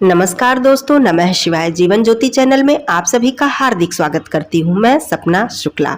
नमस्कार दोस्तों, नमः शिवाय। जीवन ज्योति चैनल में आप सभी का हार्दिक स्वागत करती हूँ। मैं सपना शुक्ला।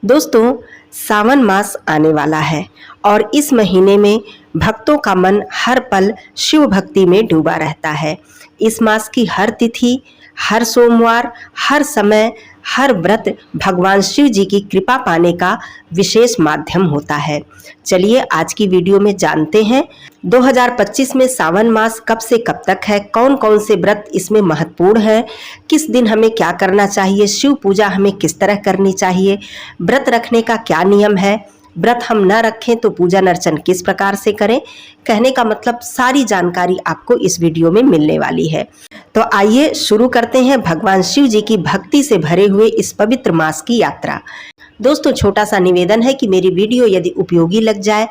दोस्तों, सावन मास आने वाला है और इस महीने में भक्तों का मन हर पल शिव भक्ति में डूबा रहता है। इस मास की हर तिथि, हर सोमवार, हर समय, हर व्रत भगवान शिव जी की कृपा पाने का विशेष माध्यम होता है। चलिए आज की वीडियो में जानते हैं 2025 में सावन मास कब से कब तक है, कौन कौन से व्रत इसमें महत्वपूर्ण है, किस दिन हमें क्या करना चाहिए, शिव पूजा हमें किस तरह करनी चाहिए, व्रत रखने का क्या नियम है, व्रत हम न रखें तो पूजा अर्चन किस प्रकार से करें। कहने का मतलब सारी जानकारी आपको इस वीडियो में मिलने वाली है। तो आइए शुरू करते हैं भगवान शिव जी की भक्ति से भरे हुए इस पवित्र मास की यात्रा। दोस्तों, छोटा सा निवेदन है कि मेरी वीडियो यदि उपयोगी लग जाए,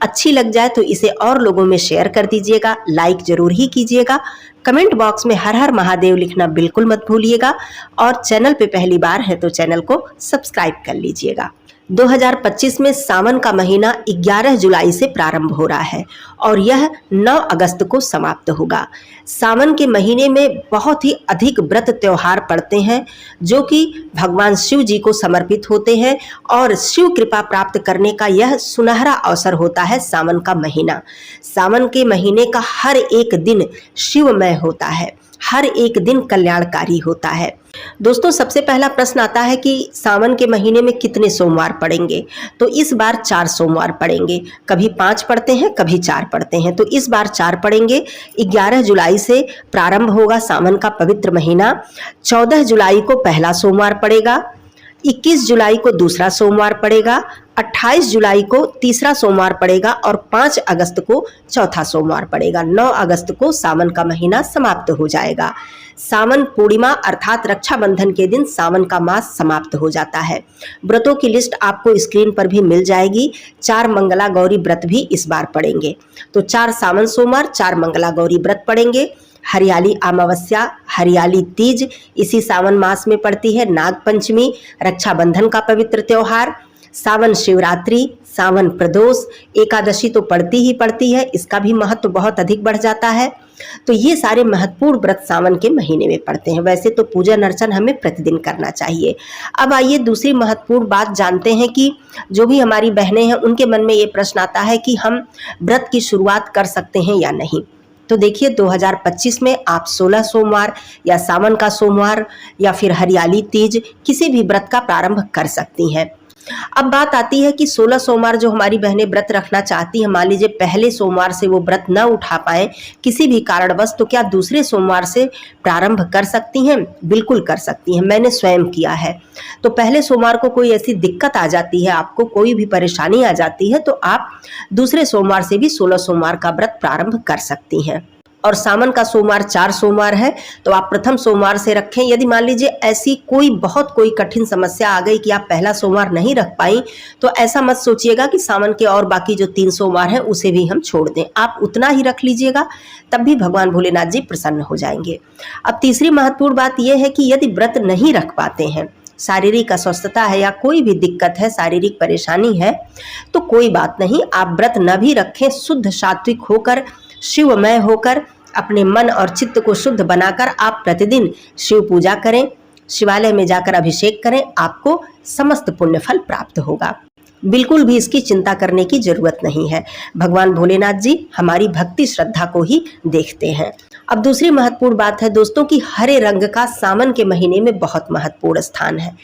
अच्छी लग जाए तो इसे और लोगों में शेयर कर दीजिएगा, लाइक जरूर ही कीजिएगा, कमेंट बॉक्स में हर हर महादेव लिखना बिल्कुल मत भूलिएगा और चैनल पे पहली बार है तो चैनल को सब्सक्राइब कर लीजिएगा। 2025 में सावन का महीना 11 जुलाई से प्रारंभ हो रहा है और यह 9 अगस्त को समाप्त होगा। सावन के महीने में बहुत ही अधिक व्रत त्योहार पड़ते हैं जो कि भगवान शिव जी को समर्पित होते हैं और शिव कृपा प्राप्त करने का यह सुनहरा अवसर होता है। सावन का महीना, सावन के महीने का हर एक दिन शिवमय होता है, हर एक दिन कल्याणकारी होता है। दोस्तों, सबसे पहला प्रश्न आता है कि सावन के महीने में कितने सोमवार पड़ेंगे। तो इस बार 4 सोमवार पड़ेंगे, कभी 5 पड़ते हैं, कभी 4 पड़ते हैं। तो इस बार 4 पड़ेंगे। 11 जुलाई से प्रारंभ होगा सावन का पवित्र महीना। 14 जुलाई को पहला सोमवार पड़ेगा, 21 जुलाई को दूसरा सोमवार पड़ेगा, 28 जुलाई को तीसरा सोमवार पड़ेगा और 5 अगस्त को चौथा सोमवार पड़ेगा। 9 अगस्त को सावन का महीना समाप्त हो जाएगा। सावन पूर्णिमा अर्थात रक्षाबंधन के दिन सावन का मास समाप्त हो जाता है। व्रतों की लिस्ट आपको स्क्रीन पर भी मिल जाएगी। 4 मंगला गौरी व्रत भी इस बार पड़ेंगे। तो 4 सावन सोमवार, 4 मंगला गौरी व्रत पड़ेंगे। हरियाली अमावस्या, हरियाली तीज इसी सावन मास में पड़ती है। नाग पंचमी, रक्षाबंधन का पवित्र त्योहार, सावन शिवरात्रि, सावन प्रदोष, एकादशी तो पड़ती ही पड़ती है, इसका भी महत्व बहुत अधिक बढ़ जाता है। तो ये सारे महत्वपूर्ण व्रत सावन के महीने में पड़ते हैं। वैसे तो पूजन अर्चन हमें प्रतिदिन करना चाहिए। अब आइए दूसरी महत्वपूर्ण बात जानते हैं कि जो भी हमारी बहनें हैं उनके मन में ये प्रश्न आता है कि हम व्रत की शुरुआत कर सकते हैं या नहीं। तो देखिए, 2025 में आप 16 सोमवार या सावन का सोमवार या फिर हरियाली तीज किसी भी व्रत का प्रारंभ कर सकती हैं। अब बात आती है कि 16 सोमवार जो हमारी बहनें व्रत रखना चाहती हैं, मान लीजिए पहले सोमवार से वो व्रत न उठा पाए किसी भी कारणवश, तो क्या दूसरे सोमवार से प्रारंभ कर सकती हैं? बिल्कुल कर सकती हैं। मैंने स्वयं किया है। तो पहले सोमवार को कोई ऐसी दिक्कत आ जाती है, आपको कोई भी परेशानी आ जाती है, तो आप दूसरे सोमवार से भी 16 सोमवार का व्रत प्रारंभ कर सकती हैं। और सावन का सोमवार 4 सोमवार है तो आप प्रथम सोमवार से रखें। यदि मान लीजिए ऐसी कोई कठिन समस्या आ गई कि आप पहला सोमवार नहीं रख पाई, तो ऐसा मत सोचिएगा कि सावन के और बाकी जो 3 सोमवार हैं उसे भी हम छोड़ दें। आप उतना ही रख लीजिएगा, तब भी भगवान भोलेनाथ जी प्रसन्न हो जाएंगे। अब तीसरी महत्वपूर्ण बात यह है कि यदि व्रत नहीं रख पाते हैं, शारीरिक अस्वस्थता है या कोई भी दिक्कत है, शारीरिक परेशानी है, तो कोई बात नहीं, आप व्रत न भी रखें। शुद्ध सात्विक होकर, शिवमय होकर, अपने मन और चित्त को शुद्ध बनाकर आप प्रतिदिन शिव पूजा करें, शिवालय में जाकर अभिषेक करें, आपको समस्त पुण्य फल प्राप्त होगा। बिल्कुल भी इसकी चिंता करने की जरूरत नहीं है। भगवान भोलेनाथ जी हमारी भक्ति श्रद्धा को ही देखते हैं। अब दूसरी महत्वपूर्ण बात है दोस्तों कि हरे रंग का सावन के महीने में बहुत महत्वपूर्ण स्थान है।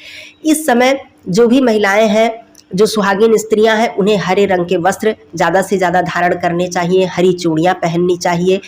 इस समय जो भी महिलाएं हैं, जो सुहागिन स्त्रियां हैं, उन्हें हरे रंग के वस्त्र ज़्यादा से ज़्यादा धारण करने चाहिए, हरी चूड़ियाँ पहननी चाहिए,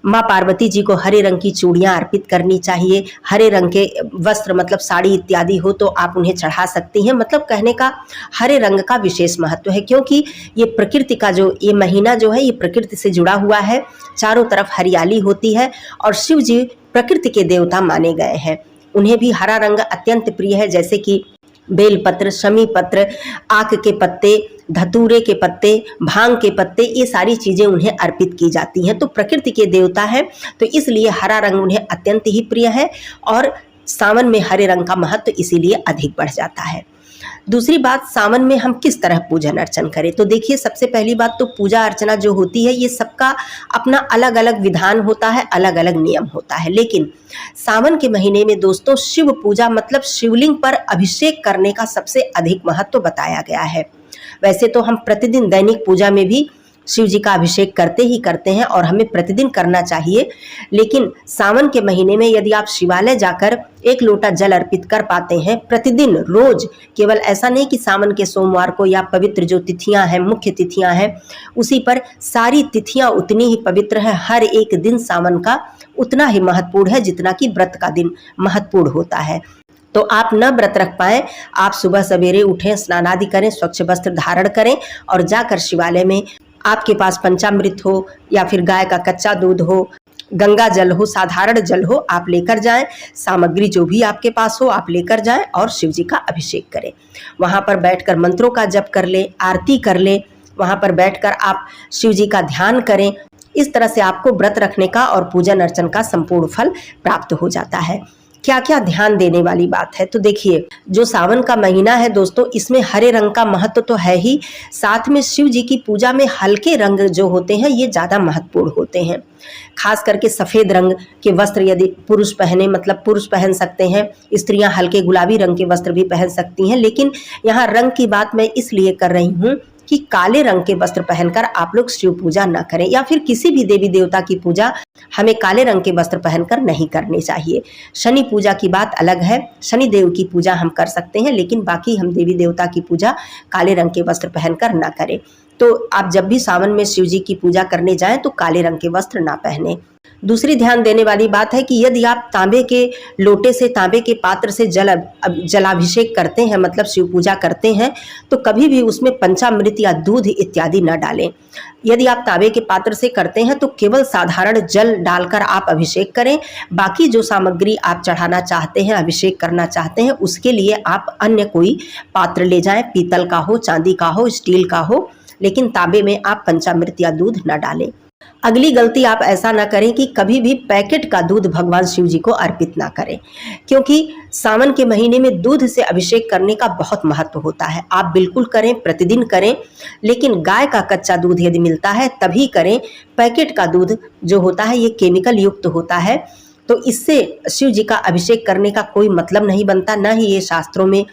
माँ पार्वती जी को हरे रंग की चूड़ियाँ अर्पित करनी चाहिए। हरे रंग के वस्त्र मतलब साड़ी इत्यादि हो तो आप उन्हें चढ़ा सकती हैं। मतलब कहने का हरे रंग का विशेष महत्व है, क्योंकि ये प्रकृति का जो ये महीना जो है ये प्रकृति से जुड़ा हुआ है। चारों तरफ हरियाली होती है और शिव जी प्रकृति के देवता माने गए हैं। उन्हें भी हरा रंग अत्यंत प्रिय है, जैसे कि बेलपत्र, शमी पत्र, आक के पत्ते, धतूरे के पत्ते, भांग के पत्ते, ये सारी चीजें उन्हें अर्पित की जाती हैं। तो प्रकृति के देवता हैं, तो इसलिए हरा रंग उन्हें अत्यंत ही प्रिय है और सावन में हरे रंग का महत्व इसीलिए अधिक बढ़ जाता है। दूसरी बात, सावन में हम किस तरह पूजन अर्चन करें। तो देखिए, सबसे पहली बात तो पूजा अर्चना जो होती है ये सबका अपना अलग अलग विधान होता है, अलग अलग नियम होता है। लेकिन सावन के महीने में दोस्तों शिव पूजा मतलब शिवलिंग पर अभिषेक करने का सबसे अधिक महत्व बताया गया है। वैसे तो हम प्रतिदिन दैनिक पूजा में भी शिव जी का अभिषेक करते ही करते हैं और हमें प्रतिदिन करना चाहिए, लेकिन सावन के महीने में यदि आप शिवालय जाकर एक लोटा जल अर्पित कर पाते हैं प्रतिदिन रोज, केवल ऐसा नहीं कि सावन के सोमवार को या पवित्र जो तिथियां हैं, मुख्य तिथियां हैं, उसी पर सारी तिथियां उतनी ही पवित्र है। हर एक दिन सावन का उतना ही महत्वपूर्ण है जितना कि व्रत का दिन महत्वपूर्ण होता है। तो आप न व्रत रख पाए, आप सुबह सवेरे उठें, स्नान आदि करें, स्वच्छ वस्त्र धारण करें और जाकर शिवालय में आपके पास पंचामृत हो या फिर गाय का कच्चा दूध हो, गंगा जल हो, साधारण जल हो, आप लेकर जाएं। सामग्री जो भी आपके पास हो आप लेकर जाएं और शिव जी का अभिषेक करें। वहां पर बैठकर मंत्रों का जप कर ले, आरती कर ले, वहां पर बैठकर आप शिव जी का ध्यान करें। इस तरह से आपको व्रत रखने का और पूजन अर्चन का संपूर्ण फल प्राप्त हो जाता है। क्या क्या ध्यान देने वाली बात है, तो देखिए, जो सावन का महीना है दोस्तों, इसमें हरे रंग का महत्व तो है ही, साथ में शिव जी की पूजा में हल्के रंग जो होते हैं ये ज़्यादा महत्वपूर्ण होते हैं। खास करके सफ़ेद रंग के वस्त्र यदि पुरुष पहने, मतलब पुरुष पहन सकते हैं, स्त्रियां हल्के गुलाबी रंग के वस्त्र भी पहन सकती हैं। लेकिन यहाँ रंग की बात मैं इसलिए कर रही हूँ कि काले रंग के वस्त्र पहनकर आप लोग शिव पूजा न करें, या फिर किसी भी देवी देवता की पूजा हमें काले रंग के वस्त्र पहनकर नहीं करनी चाहिए। शनि पूजा की बात अलग है, शनि देव की पूजा हम कर सकते हैं, लेकिन बाकी हम देवी देवता की पूजा काले रंग के वस्त्र पहनकर ना करें। तो आप जब भी सावन में शिव जी की पूजा करने जाएं तो काले रंग के वस्त्र ना पहने। दूसरी ध्यान देने वाली बात है कि यदि आप तांबे के लोटे से, तांबे के पात्र से जलाभिषेक करते हैं, मतलब शिव पूजा करते हैं, तो कभी भी उसमें पंचामृत या दूध इत्यादि न डालें। यदि आप तांबे के पात्र से करते हैं तो केवल साधारण जल डालकर आप अभिषेक करें। बाकी जो सामग्री आप चढ़ाना चाहते हैं, अभिषेक करना चाहते हैं, उसके लिए आप अन्य कोई पात्र ले जाएं, पीतल का हो, चांदी का हो, स्टील का हो, लेकिन तांबे में आप पंचामृत या दूध न डालें। अगली गलती आप ऐसा ना करें कि कभी भी पैकेट का दूध भगवान शिव जी को अर्पित ना करें, क्योंकि सावन के महीने में दूध से अभिषेक करने का बहुत महत्व होता है। आप बिल्कुल करें, प्रतिदिन करें, लेकिन गाय का कच्चा दूध यदि मिलता है तभी करें। पैकेट का दूध जो होता है ये केमिकल युक्त होता है, तो इससे शिव जी का अभिषेक करने का कोई मतलब नहीं बनता, न ही ये शास्त्रों में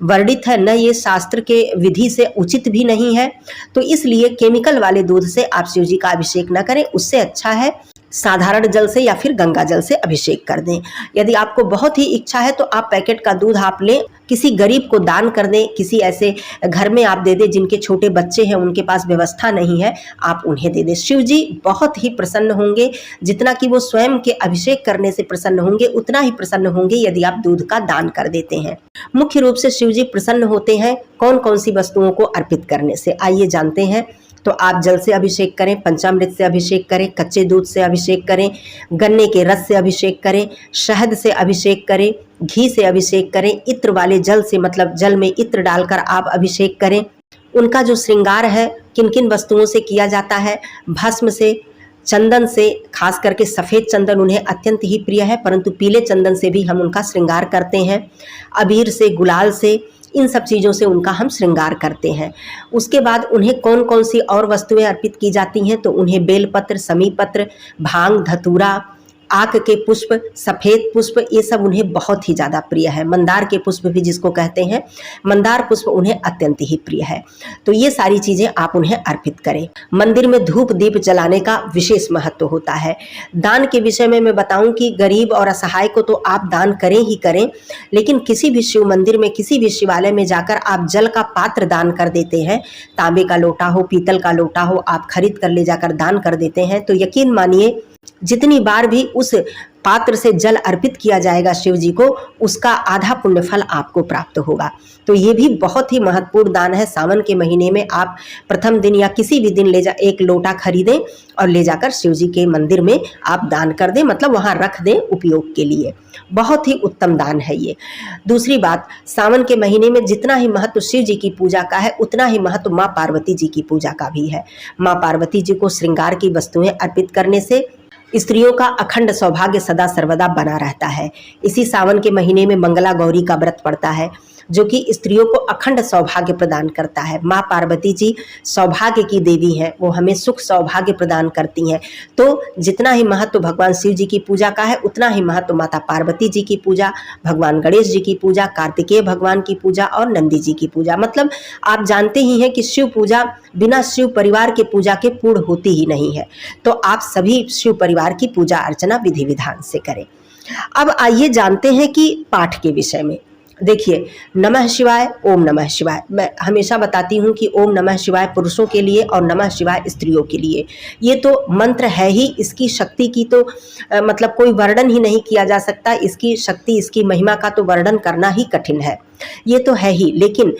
वर्णित है, न ये शास्त्र के विधि से उचित भी नहीं है। तो इसलिए केमिकल वाले दूध से आप शिव जी का अभिषेक न करें। उससे अच्छा है साधारण जल से या फिर गंगा जल से अभिषेक कर दें। यदि आपको बहुत ही इच्छा है तो आप पैकेट का दूध आप लें, किसी गरीब को दान कर दें, किसी ऐसे घर में आप दे दें जिनके छोटे बच्चे हैं, उनके पास व्यवस्था नहीं है, आप उन्हें दे दें। शिव जी बहुत ही प्रसन्न होंगे। जितना कि वो स्वयं के अभिषेक करने से प्रसन्न होंगे, उतना ही प्रसन्न होंगे यदि आप दूध का दान कर देते हैं। मुख्य रूप से शिव जी प्रसन्न होते हैं कौन कौन सी वस्तुओं को अर्पित करने से, आइए जानते हैं। तो आप जल से अभिषेक करें, पंचामृत से अभिषेक करें, कच्चे दूध से अभिषेक करें, गन्ने के रस से अभिषेक करें, शहद से अभिषेक करें, घी से अभिषेक करें, इत्र वाले जल से, मतलब जल में इत्र डालकर आप अभिषेक करें। उनका जो श्रृंगार है किन किन वस्तुओं से किया जाता है, भस्म से, चंदन से, खास करके सफ़ेद चंदन उन्हें अत्यंत ही प्रिय है, परंतु पीले चंदन से भी हम उनका श्रृंगार करते हैं, अबीर से, गुलाल से, इन सब चीज़ों से उनका हम श्रृंगार करते हैं। उसके बाद उन्हें कौन कौन सी और वस्तुएं अर्पित की जाती हैं, तो उन्हें बेलपत्र, समीपत्र, भांग, धतूरा, आक के पुष्प, सफ़ेद पुष्प, ये सब उन्हें बहुत ही ज़्यादा प्रिय है। मंदार के पुष्प भी जिसको कहते हैं, मंदार पुष्प उन्हें अत्यंत ही प्रिय है। तो ये सारी चीज़ें आप उन्हें अर्पित करें। मंदिर में धूप दीप जलाने का विशेष महत्व होता है। दान के विषय में मैं बताऊं कि गरीब और असहाय को तो आप दान करें ही करें, लेकिन किसी भी शिव मंदिर में, किसी भी शिवालय में जाकर आप जल का पात्र दान कर देते हैं, तांबे का लोटा हो, पीतल का लोटा हो, आप खरीद कर ले जाकर दान कर देते हैं, तो यकीन मानिए जितनी बार भी उस पात्र से जल अर्पित किया जाएगा शिव जी को, उसका आधा पुण्य फल आपको प्राप्त होगा। तो ये भी बहुत ही महत्वपूर्ण दान है। सावन के महीने में आप प्रथम दिन या किसी भी दिन एक लोटा खरीदें और ले जाकर शिव जी के मंदिर में आप दान कर दें, मतलब वहाँ रख दें उपयोग के लिए। बहुत ही उत्तम दान है ये। दूसरी बात, सावन के महीने में जितना ही महत्व शिव जी की पूजा का है, उतना ही महत्व माँ पार्वती जी की पूजा का भी है। माँ पार्वती जी को श्रृंगार की वस्तुएं अर्पित करने से स्त्रियों का अखंड सौभाग्य सदा सर्वदा बना रहता है। इसी सावन के महीने में मंगला गौरी का व्रत पड़ता है। जो कि स्त्रियों को अखंड सौभाग्य प्रदान करता है। माँ पार्वती जी सौभाग्य की देवी हैं, वो हमें सुख सौभाग्य प्रदान करती हैं। तो जितना ही महत्व भगवान शिव जी की पूजा का है, उतना ही महत्व माता पार्वती जी की पूजा, भगवान गणेश जी की पूजा, कार्तिकेय भगवान की पूजा और नंदी जी की पूजा। मतलब आप जानते ही हैं कि शिव पूजा बिना शिव परिवार के पूजा के पूर्ण होती ही नहीं है। तो आप सभी शिव परिवार की पूजा अर्चना विधि विधान से करें। अब आइए जानते हैं कि पाठ के विषय में। देखिए, नमः शिवाय, ओम नमः शिवाय, मैं हमेशा बताती हूँ कि ओम नमः शिवाय पुरुषों के लिए और नमः शिवाय स्त्रियों के लिए। ये तो मंत्र है ही, इसकी शक्ति की तो मतलब कोई वर्णन ही नहीं किया जा सकता। इसकी शक्ति, इसकी महिमा का तो वर्णन करना ही कठिन है। ये तो है ही, लेकिन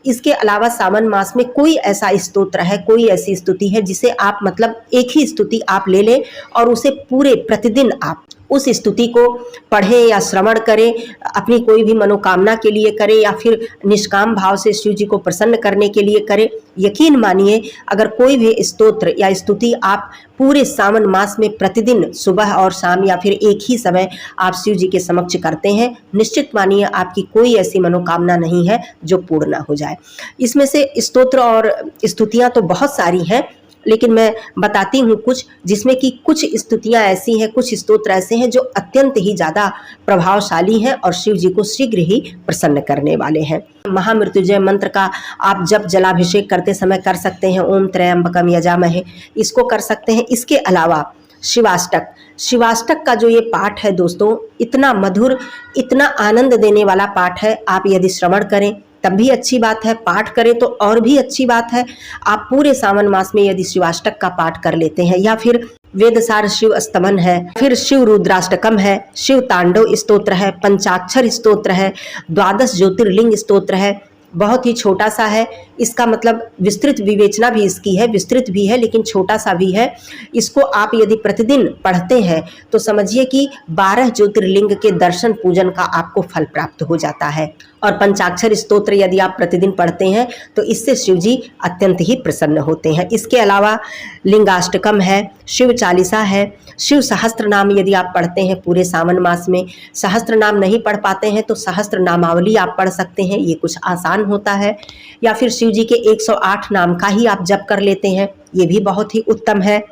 इसके अलावा सावन मास में कोई ऐसा स्तोत्र है, कोई ऐसी स्तुति है जिसे आप मतलब एक ही स्तुति आप ले लें और उसे पूरे प्रतिदिन आप उस स्तुति को पढ़ें या श्रवण करें, अपनी कोई भी मनोकामना के लिए करें या फिर निष्काम भाव से शिव जी को प्रसन्न करने के लिए करें। यकीन मानिए, अगर कोई भी स्तोत्र या स्तुति आप पूरे सावन मास में प्रतिदिन सुबह और शाम या फिर एक ही समय आप शिव जी के समक्ष करते हैं, निश्चित मानिए आपकी कोई ऐसी मनोकामना नहीं है जो पूर्ण ना हो जाए। इसमें से स्तोत्र और स्तुतियाँ तो बहुत सारी हैं, लेकिन मैं बताती हूँ कुछ, जिसमें कि कुछ स्तुतियाँ ऐसी हैं, कुछ स्तोत्र ऐसे हैं जो अत्यंत ही ज़्यादा प्रभावशाली हैं और शिव जी को शीघ्र ही प्रसन्न करने वाले हैं। महामृत्युंजय मंत्र का आप जब जलाभिषेक करते समय कर सकते हैं, ओम त्र्यंबकम यजामहे, इसको कर सकते हैं। इसके अलावा शिवाष्टक का जो ये पाठ है दोस्तों, इतना मधुर, इतना आनंद देने वाला पाठ है। आप यदि श्रवण करें तब भी अच्छी बात है, पाठ करें तो और भी अच्छी बात है। आप पूरे सावन मास में यदि शिवाष्टक का पाठ कर लेते हैं या फिर वेदसार शिव स्तमन है, फिर शिव रुद्राष्टकम है, शिव तांडव स्तोत्र है, पंचाक्षर स्तोत्र है, द्वादश ज्योतिर्लिंग स्तोत्र है, बहुत ही छोटा सा है। इसका मतलब विस्तृत विवेचना भी इसकी है, विस्तृत भी है लेकिन छोटा सा भी है। इसको आप यदि प्रतिदिन पढ़ते हैं तो समझिए कि 12 ज्योतिर्लिंग के दर्शन पूजन का आपको फल प्राप्त हो जाता है। और पंचाक्षर स्तोत्र यदि आप प्रतिदिन पढ़ते हैं तो इससे शिव जी अत्यंत ही प्रसन्न होते हैं। इसके अलावा लिंगाष्टकम है, शिव चालीसा है, शिव सहस्त्र नाम यदि आप पढ़ते हैं पूरे सावन मास में, सहस्त्र नाम नहीं पढ़ पाते हैं तो सहस्त्र नामावली आप पढ़ सकते हैं, ये कुछ आसान होता है। या फिर शिव जी के 108 नाम का ही आप जप कर लेते हैं, ये भी बहुत ही उत्तम है।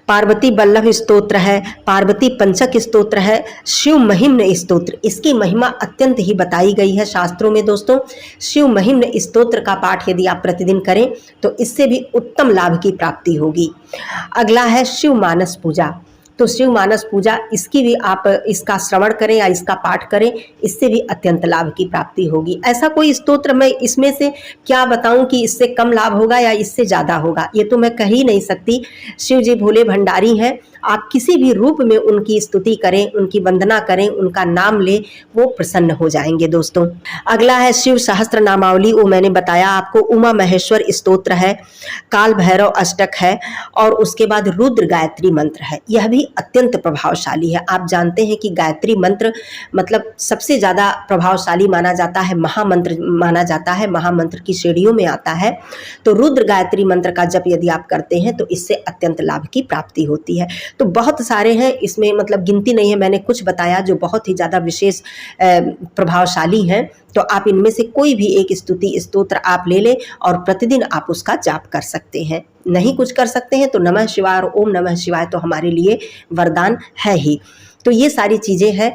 पार्वती बल्लभ स्तोत्र है, पार्वती पंचक स्तोत्र है, शिव महिम्न स्तोत्र, इसकी महिमा अत्यंत ही बताई गई है शास्त्रों में दोस्तों। शिव महिम्न स्तोत्र का पाठ यदि आप प्रतिदिन करें तो इससे भी उत्तम लाभ की प्राप्ति होगी। अगला है शिव मानस पूजा। तो शिव मानस पूजा, इसकी भी आप इसका श्रवण करें या इसका पाठ करें, इससे भी अत्यंत लाभ की प्राप्ति होगी। ऐसा कोई स्तोत्र मैं इसमें से क्या बताऊं कि इससे कम लाभ होगा या इससे ज़्यादा होगा, ये तो मैं कह ही नहीं सकती। शिव जी भोले भंडारी हैं, आप किसी भी रूप में उनकी स्तुति करें, उनकी वंदना करें, उनका नाम लें, वो प्रसन्न हो जाएंगे दोस्तों। अगला है शिव सहस्त्र नामावली, वो मैंने बताया आपको। उमा महेश्वर स्तोत्र है, काल भैरव अष्टक है और उसके बाद रुद्र गायत्री मंत्र है। यह भी अत्यंत प्रभावशाली है। आप जानते हैं कि गायत्री मंत्र मतलब सबसे ज़्यादा प्रभावशाली माना जाता है, महामंत्र माना जाता है, महामंत्र की श्रेणियों में आता है। तो रुद्र गायत्री मंत्र का जप यदि आप करते हैं तो इससे अत्यंत लाभ की प्राप्ति होती है। तो बहुत सारे हैं इसमें, मतलब गिनती नहीं है, मैंने कुछ बताया जो बहुत ही ज़्यादा विशेष प्रभावशाली हैं। तो आप इनमें से कोई भी एक स्तुति स्तोत्र आप ले लें और प्रतिदिन आप उसका जाप कर सकते हैं। नहीं कुछ कर सकते हैं तो नमः शिवाय और ओम नमः शिवाय तो हमारे लिए वरदान है ही। तो ये सारी चीज़ें हैं।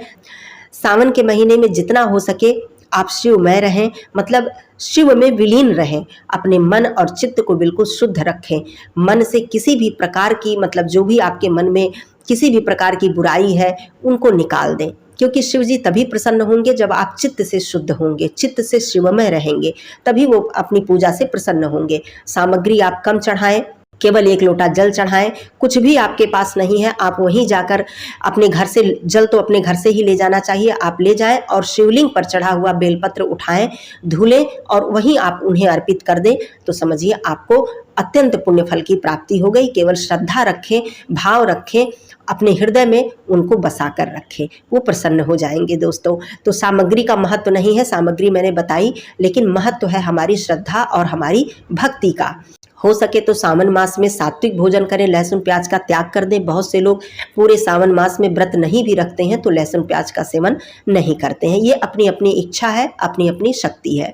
सावन के महीने में जितना हो सके आप शिवमय रहें, मतलब शिव में विलीन रहें, अपने मन और चित्त को बिल्कुल शुद्ध रखें। मन से किसी भी प्रकार की, मतलब जो भी आपके मन में किसी भी प्रकार की बुराई है उनको निकाल दें, क्योंकि शिव जी तभी प्रसन्न होंगे जब आप चित्त से शुद्ध होंगे, चित्त से शिवमय रहेंगे, तभी वो अपनी पूजा से प्रसन्न होंगे। सामग्री आप कम चढ़ाएं, केवल 1 लोटा जल चढ़ाएं। कुछ भी आपके पास नहीं है आप वहीं जाकर अपने घर से, जल तो अपने घर से ही ले जाना चाहिए, आप ले जाएं और शिवलिंग पर चढ़ा हुआ बेलपत्र उठाएं, धुलें और वहीं आप उन्हें अर्पित कर दें। तो समझिए आपको अत्यंत पुण्य फल की प्राप्ति हो गई। केवल श्रद्धा रखें, भाव रखें, अपने हृदय में उनको बसा कर रखें, वो प्रसन्न हो जाएंगे दोस्तों। तो सामग्री का महत्व नहीं है, सामग्री मैंने बताई, लेकिन महत्व है हमारी श्रद्धा और हमारी भक्ति का। हो सके तो सावन मास में सात्विक भोजन करें, लहसुन प्याज का त्याग कर दें। बहुत से लोग पूरे सावन मास में व्रत नहीं भी रखते हैं तो लहसुन प्याज का सेवन नहीं करते हैं। ये अपनी अपनी इच्छा है, अपनी अपनी शक्ति है।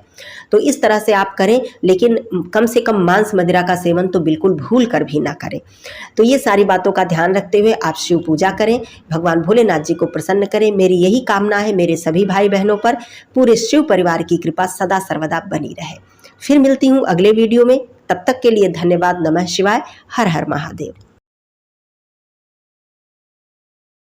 तो इस तरह से आप करें, लेकिन कम से कम मांस मदिरा का सेवन तो बिल्कुल भूल कर भी ना करें। तो ये सारी बातों का ध्यान रखते हुए आप शिव पूजा करें, भगवान भोलेनाथ जी को प्रसन्न करें। मेरी यही कामना है मेरे सभी भाई बहनों पर, पूरे शिव परिवार की कृपा सदा सर्वदा बनी रहे। फिर मिलती हूँ अगले वीडियो में, तब तक के लिए धन्यवाद। नमः शिवाय। हर हर महादेव।